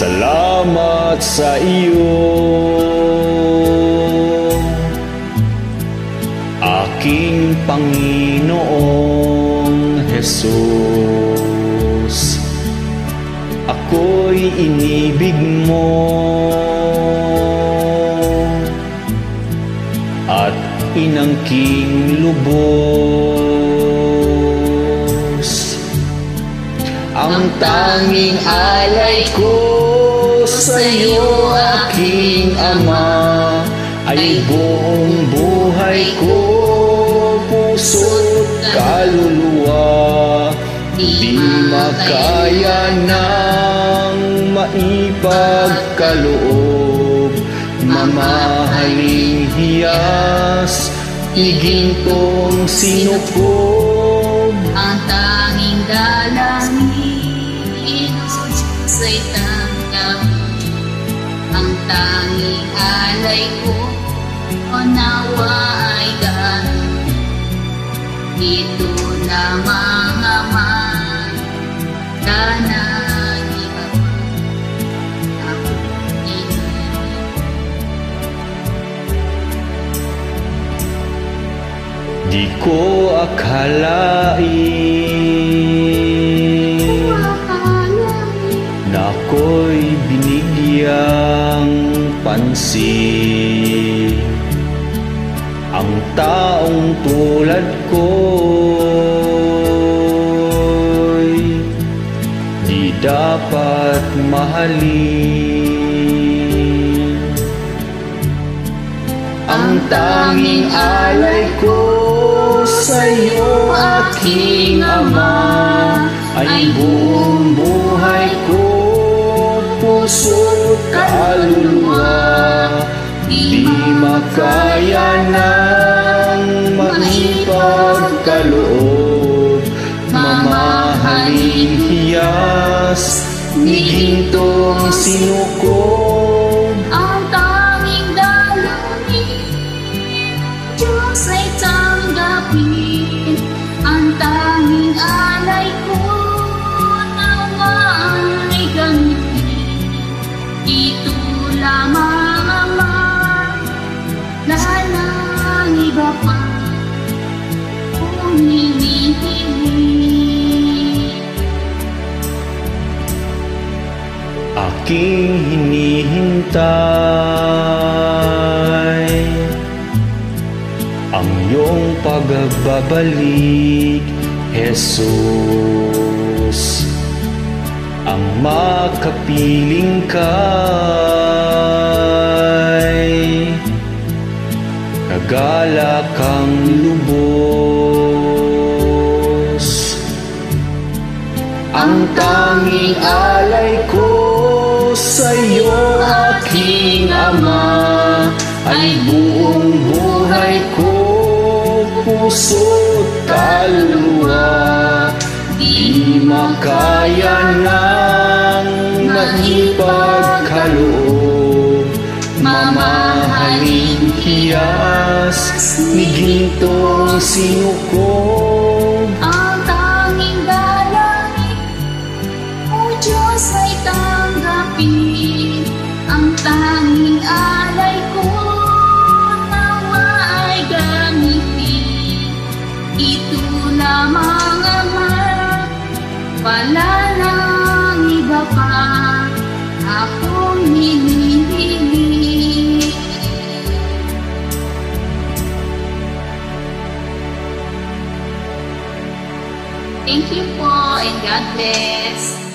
Salamat sa iyo, aking Panginoong Jesus. Ako'y inibig mo at inangking lubos. Ang tanging alay ko sa'yo, aking Ama, ay buong buhay ko, puso't kaluluwa. Di makaya ng maipagkaloob, mamahaling hiyas, igintong sinukob. Ang tanging dalangin ay tanggapin, ang tanging alay ko o nawa ay gamitin. Dito lamang naman tanang iba ako inibig. Di ko akalain na ako'y binigyang pansin. Ang taong tulad ko'y di dapat mahalin. Ang tanging alay ko sa'yo, aking Ama, ay buong buhay ko, puso't kaluluwa. Di makaya ng maipagkaloob, mamahaling hiyas, igintong sinukob. Ang tanging dalangin, Diyos ay tanggapin, ang tanging alay ko nawa ay gamitin. Ito lamang Ama, lalang iba pa kung hinihiling. Aking hinihintay ang iyong pagbabalik, Jesus. Ang makapiling kay kagalakang lubos. Ang tanging alay ko sa'yo, aking Ama, ay buong buhay ko, puso't kaluluwa. Di makaya ng maipagkaloob, mamahaling hiyas, igintong sinukob. Ang tanging dalangin, O Diyos ay tanggapin, ang tanging alay ko nawa ay gamitin. Ito lamang Ama, wala nang iba pa akong hinihiling. Thank you po and God bless.